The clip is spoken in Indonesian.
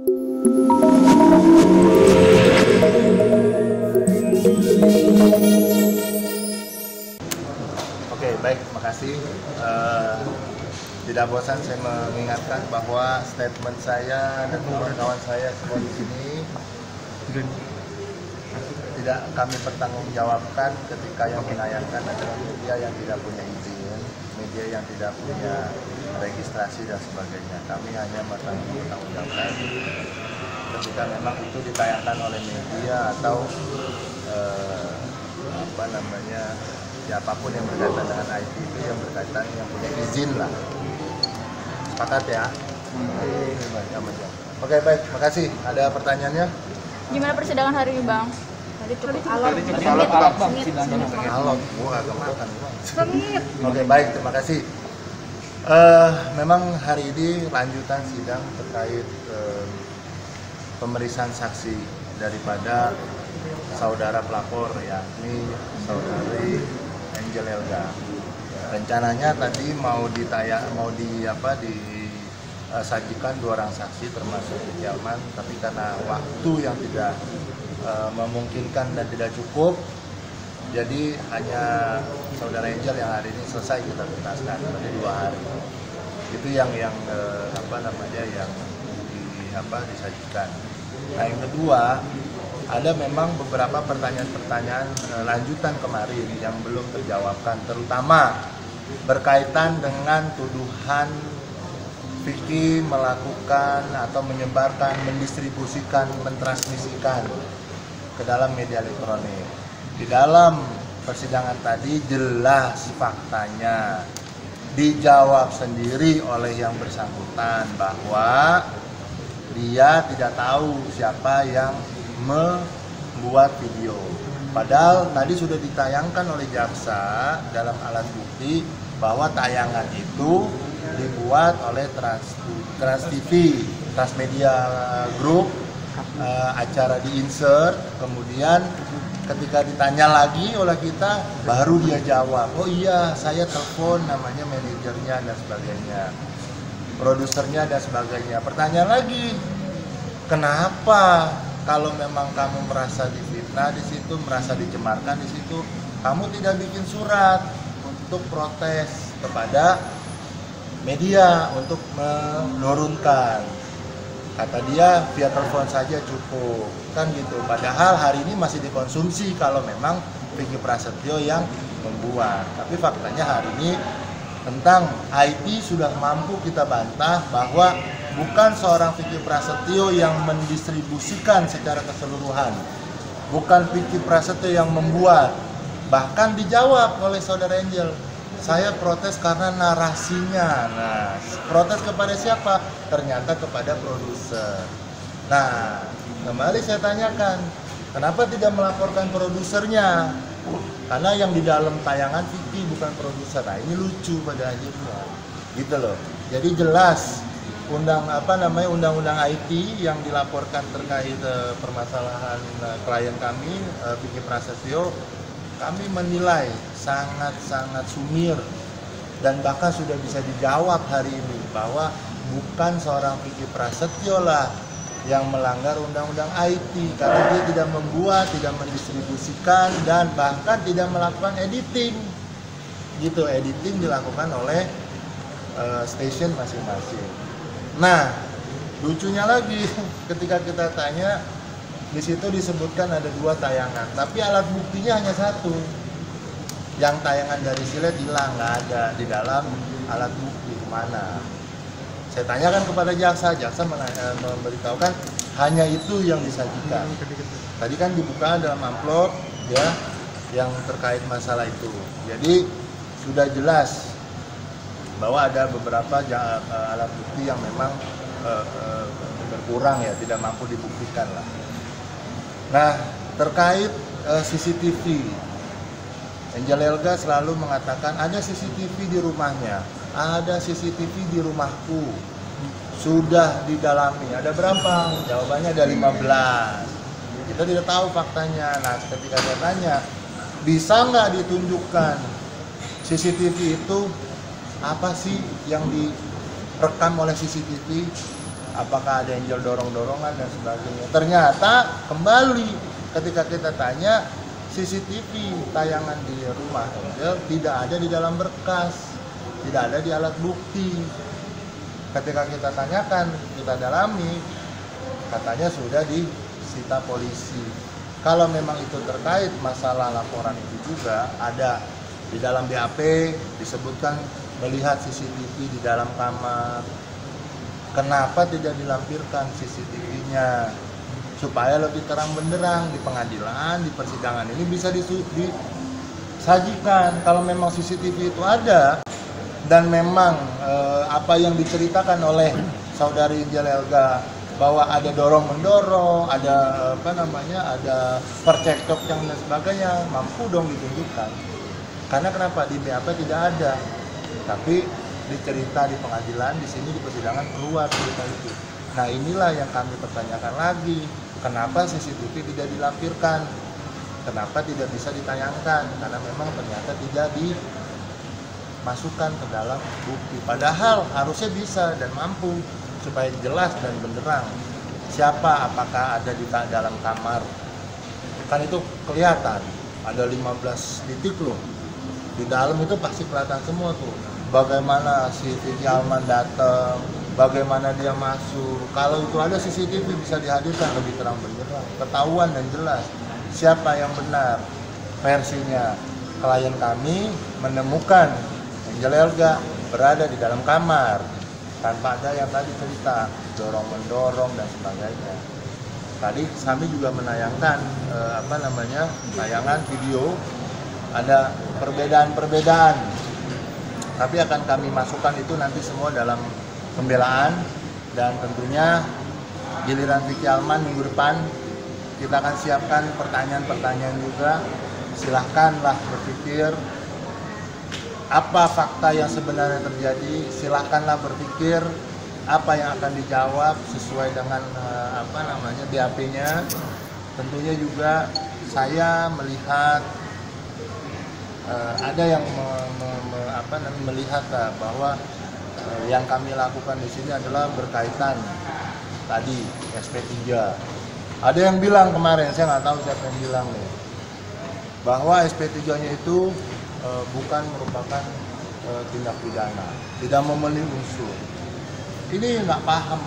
Oke, baik, terima kasih. Tidak bosan saya mengingatkan bahwa statement saya dan kawan-kawan saya semua di sini tidak kami pertanggungjawabkan ketika yang menayangkan adalah media yang tidak punya izin, media yang tidak punya registrasi dan sebagainya. Kami hanya bertanggungjawabkan ketika memang itu ditayangkan oleh media atau siapapun yang berkaitan dengan IT itu yang berkaitan yang punya izin lah. Sepakat ya? Oke, baik, makasih. Ada pertanyaannya? Gimana persidangan hari ini, Bang? Tadi cukup alot. Alot, gua agak makan. Oke, baik, terima kasih. Memang hari ini lanjutan sidang terkait pemeriksaan saksi daripada saudara pelapor, yakni saudari Angel Elga. Rencananya tadi mau disajikan 2 orang saksi termasuk Jalman, tapi karena waktu yang tidak memungkinkan dan tidak cukup, jadi hanya saudara Angel yang hari ini selesai kita tuntaskan, berarti 2 hari. Itu yang disajikan. Nah, yang kedua, ada memang beberapa pertanyaan-pertanyaan lanjutan kemarin yang belum terjawabkan, terutama berkaitan dengan tuduhan Vicky melakukan atau menyebarkan, mendistribusikan, mentransmisikan ke dalam media elektronik. Di dalam persidangan tadi jelas faktanya dijawab sendiri oleh yang bersangkutan bahwa dia tidak tahu siapa yang membuat video. Padahal tadi sudah ditayangkan oleh jaksa dalam alat bukti bahwa tayangan itu dibuat oleh Trans TV, Transmedia Group, acara di insert, kemudian ketika ditanya lagi oleh kita, baru dia jawab, oh iya saya telepon namanya manajernya dan sebagainya, produsernya dan sebagainya. Pertanyaan lagi, kenapa kalau memang kamu merasa difitnah di situ, merasa dicemarkan di situ, kamu tidak bikin surat untuk protes kepada media untuk menurunkan? Kata dia via telepon saja cukup, kan gitu. Padahal hari ini masih dikonsumsi kalau memang Vicky Prasetyo yang membuat. Tapi faktanya hari ini tentang IT sudah mampu kita bantah bahwa bukan seorang Vicky Prasetyo yang mendistribusikan secara keseluruhan, bukan Vicky Prasetyo yang membuat. Bahkan dijawab oleh saudara Angel, saya protes karena narasinya. Nah, protes kepada siapa? Ternyata kepada produser. Nah, kembali saya tanyakan, kenapa tidak melaporkan produsernya? Karena yang di dalam tayangan Vicky bukan produser. Nah, ini lucu pada akhirnya, gitu loh. Jadi jelas undang-undang IT yang dilaporkan terkait permasalahan klien kami, Vicky Prasetyo, kami menilai sangat-sangat sumir dan bahkan sudah bisa dijawab hari ini bahwa bukan seorang Vicky Prasetyo lah yang melanggar undang-undang IT karena dia tidak membuat, tidak mendistribusikan dan bahkan tidak melakukan editing. Gitu, editing dilakukan oleh stasiun masing-masing. Nah, lucunya lagi ketika kita tanya, di situ disebutkan ada 2 tayangan, tapi alat buktinya hanya 1. Yang tayangan dari silet hilang, nggak ada di dalam alat bukti, kemana? Saya tanyakan kepada jaksa memberitahukan hanya itu yang disajikan. Tadi kan dibuka dalam amplop ya, yang terkait masalah itu. Jadi sudah jelas bahwa ada beberapa alat bukti yang memang berkurang ya, tidak mampu dibuktikan lah. Nah, terkait CCTV, Angel Elga selalu mengatakan ada CCTV di rumahnya, ada CCTV di rumahku, sudah didalami. Ada berapa? Jawabannya ada 15. Kita tidak tahu faktanya. Nah, ketika saya tanya, bisa nggak ditunjukkan CCTV itu apa sih yang direkam oleh CCTV? apakah ada angel dorong-dorongan dan sebagainya. Ternyata kembali ketika kita tanya, CCTV tayangan di rumah Angel tidak ada di dalam berkas, tidak ada di alat bukti. Ketika kita tanyakan, kita dalami, katanya sudah disita polisi. Kalau memang itu terkait masalah laporan itu juga ada di dalam BAP disebutkan melihat CCTV di dalam kamar. Kenapa tidak dilampirkan CCTV-nya supaya lebih terang benderang di pengadilan, di persidangan ini bisa disajikan. Kalau memang CCTV itu ada dan memang apa yang diceritakan oleh saudari Angel Elga bahwa ada dorong mendorong, ada ada percekcok yang dan sebagainya, mampu dong ditunjukkan. Karena kenapa di BAP tidak ada, tapi dicerita di pengadilan, di sini di persidangan keluar cerita itu. Nah inilah yang kami pertanyakan lagi, kenapa CCTV tidak dilampirkan, kenapa tidak bisa ditayangkan, karena memang ternyata tidak dimasukkan ke dalam bukti. Padahal harusnya bisa dan mampu supaya jelas dan benderang siapa, apakah ada di dalam kamar. Kan itu kelihatan, ada 15 titik loh. Di dalam itu pasti kelihatan semua tuh. Bagaimana si Vicky Alman datang, bagaimana dia masuk. Kalau itu ada CCTV bisa dihadirkan lebih terang benderang, ketahuan dan jelas siapa yang benar versinya. Klien kami menemukan Angel Elga berada di dalam kamar tanpa ada yang tadi cerita dorong mendorong dan sebagainya. Tadi kami juga menayangkan tayangan video, ada perbedaan-perbedaan, tapi akan kami masukkan itu nanti semua dalam pembelaan. Dan tentunya giliran Vicky Alman minggu depan kita akan siapkan pertanyaan-pertanyaan juga. Silahkanlah berpikir apa fakta yang sebenarnya terjadi, silahkanlah berpikir apa yang akan dijawab sesuai dengan BAP-nya. Tentunya juga saya melihat ada yang melihat bahwa yang kami lakukan di sini adalah berkaitan tadi SP3. Ada yang bilang kemarin, saya nggak tahu siapa yang bilang nih, bahwa SP3-nya itu bukan merupakan tindak pidana, tidak memenuhi unsur. Ini nggak paham.